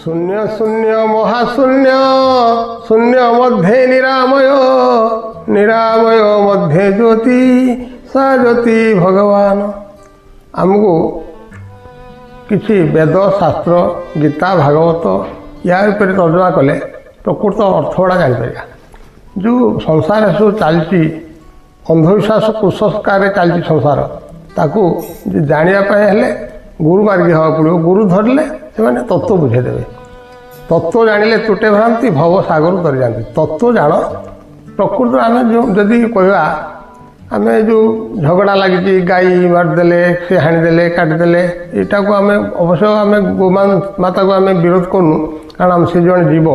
शून्य शून्य महाशून्य शून्य मध्ये निरामय निरामय मध्ये ज्योति सा ज्योति भगवान। आमको किसी वेद शास्त्र गीता भागवत या तर्जमा कले प्रकृत अर्थ गुड़ा जापर जो संसार सब चलती अंधविश्वास कुसंस्कार चलती संसार ताकू जानापी गुरु मार्गी हवा पड़ो गुरु धरले से तत्व बुझेदेवे तत्व जानिले तुटे भ्रांति भव सागर तर जाती तत्व जान प्रकृत आम जो जदि कहवा आम जो झगड़ा लगी गाई मारिदेले से हाणीदेले काटिदेले यहाँ को आम अवश्य आम गोमाता को आम विरोध करूँ कारण आम से जन जीव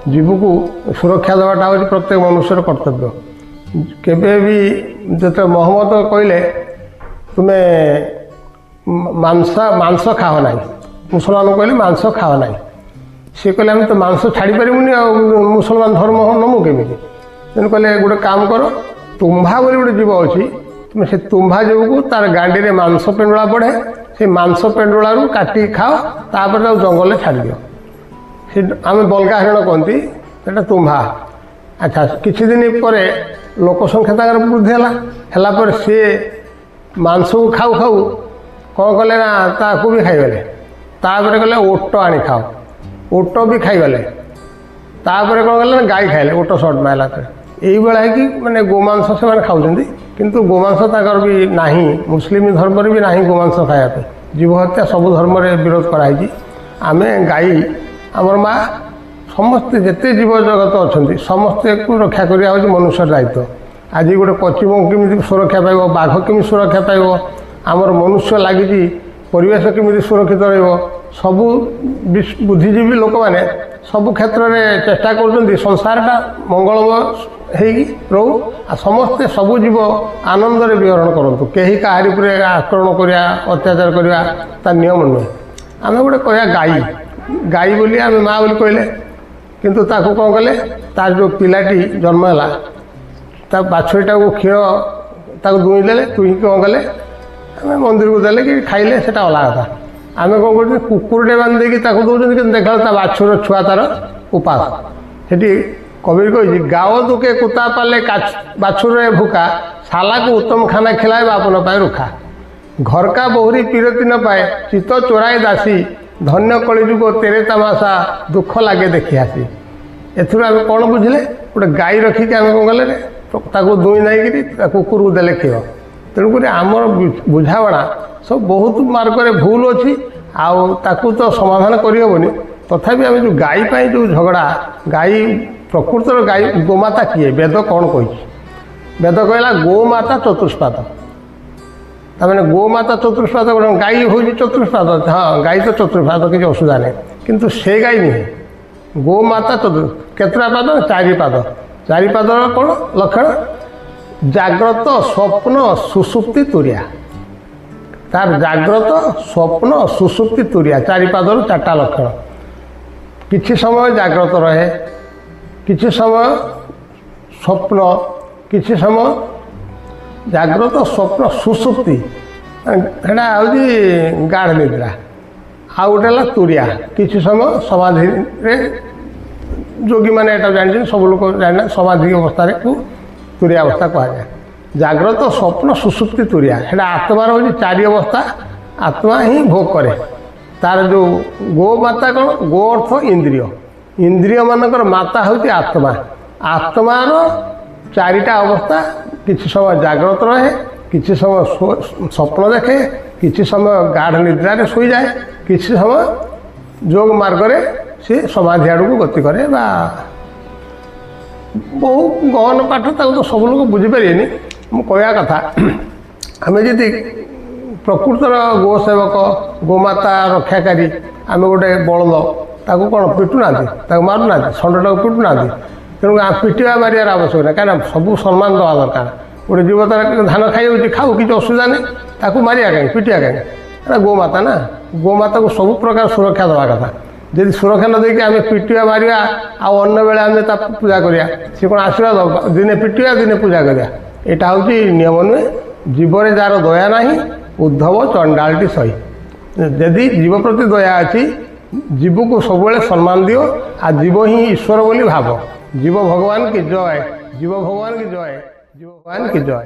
जीव को सुरक्षा देवाटा हूँ प्रत्येक मनुष्यर कर्तव्य। केबे भी जो मोहम्मद कहले तुम्हें मांस खाओ ना मुसलमान कहले मांस खाओ ना सी कहले आम तो मांस छाड़ी पारूनी आ मुसलमान धर्म नमु केमी तेणु कहले गोटे काम कर तुम्भा बोली गोटे जीव अच्छी तुम से तुम्भा जीव को तार गांडी में मांस पेंडुला पड़े से मांस पेंडुला काटी खाओ तापर जंगल छाड़ दियो से आम बलगा हरिण कहती से तुम्भा। अच्छा किसी दिन पर लोक संख्या वृद्धि है सी मांस को खाऊ खाऊ कौन कले ना ताकू भी खाईगले तापर कले ओट आनी खाओ ओट भी खाईगले तापर कौन कले ना गाई खाइले ओट सर्ट मारला यही है कि माने गोमांस से मैंने खाऊँ किंतु गोमांस ताकर भी नहीं मुस्लिम धर्म भी नहीं गोमांस खायापे जीव हत्या सब धर्म विरोध कराई आम गाई आमर माँ समस्ते जिते जीव जगत अच्छा समस्ते को रक्षा करवा हूँ मनुष्य दायित्व। आज गोटे पश्चिम केमी सुरक्षा पाइब बाघ केमी सुरक्षा पाइब आमर मनुष्य लगी परिवेश केमी सुरक्षित रबू बुद्धिजीवी लोक मैंने सबु क्षेत्र में चेष्टा कर संसारटा मंगलमय रो समस्ते सबू जीव आनंद विहरण करूँ कहीं कहारी आक्रमण करा अत्याचार करवा ता नियम नुहे आम गोटे कह गाई गाई बोली आम माँ बोली कहले किंतु ताकू कौन कले तार जो पिलाटी जन्म है ता बाछुरीटा को क्षीर ताकू दुई देले दुई कौन कले आम मंदिर को देले कि खाइले से अलग कथा आम कौन कर कुकुरटे बांध देकी दौरान कि देखा ता बाछुर छुआ तार उपास सेठी कबीर कही गाओ दुखे कुत्ता पाले बाछुर भूखा साला को उत्तम खाना खिलाए बापन पाए रुखा घर का बहुरी पीरती न पाए चित्त चोराए दासी धन्य कलिजुग तेरे तमाशा दुख लगे देखी आसी एथुर आम कौन बुझे गोटे गाई रखिक आम कौन कले दुई नाई कुकुर को देले क्षीर तेणुक आमर बुझाणा सब बहुत मार्ग भूल अच्छी आउ तो समाधान करहबनी तथापि आम जो गाई पाई जो झगड़ा गाई प्रकृतर गाई गोमाता किए वेद कौन कही वेद कहला गोमाता चतुष्पाद तमें गोमाता चतुष्पाद गाई हूँ चतुष्पाद हाँ गाई तो चतुष्पाद किसी असुविधा नहीं किंतु से गाई नुहे गोमाता केतटा पाद चारि पाद कौन लक्षण जाग्रत स्वप्न सुसुप्ति तुरिया तार जाग्रत स्वप्न सुसुप्ति तुरिया चारिपादर चार्टा लक्षण किछि समय जाग्रत रहे किछि समय स्वप्न किछि समय जाग्रत स्वप्न सुसुप्ति एटा हूँ गाढ़ निद्रा आ गोटे तुरिया किछि समय समाधि जोगी मैंने जान सब लोग जाना समाधि अवस्था को तुरिया अवस्था कहुए जाग्रत स्वप्न सुसुप्ति तुरिया है आत्मार हूँ चारि अवस्था आत्मा ही भोग करे तार जो गो माता कौन गो अर्थ इंद्रिय इंद्रिय मानकर माता हूँ आत्मा आत्मार चारिटा अवस्था किसी समय जाग्रत रहे किसी समय स्वप्न देखे किसी समय गाढ़ निद्रा शोई जाए किसी समय जोग मार्ग से समाधि आड़ को गति करे बहु गहन पाठ तो सब लोग बुझीपारे मु कहया कथा आम जी प्रकृतर गोसेवक गोमाता रक्षाकारी आम गोटे बलद ताको कौन पिटुना मारूना षंडटा पिटुना तेणु पिटा मारियार आवश्यक ना कहीं सब सम्मान दवा दरकार गोटे जीव तार धान खाई खाऊ कि असुविधा नहीं ताकू मारिया कहीं पिटिया कहीं गोमाता ना गोमाता को सब प्रकार सुरक्षा दवा कथा जदि सुरक्षा न देकी आम पिटिया मारिया आन्न बेले आम पूजा करिया सी कौन आशीर्वाद दिने पिटिया दिने पूजा करिया यहाँ हूँ नियम नुहे जीवरे जार दया ना उद्धव चंडालटी सही जदि जीव प्रति दया अच्छी ଜୀବକୁ ସବୁବେଳେ ସମ୍ମାନ ଦିଅ ଆଉ ଜୀବ ହିଁ ଈଶ୍ୱର ବୋଲି ଭାବ। ଜୀବ ଭଗବାନ କି ଜୟ, ଜୀବ ଭଗବାନ କି ଜୟ, ଜୀବ ଭଗବାନ କି ଜୟ।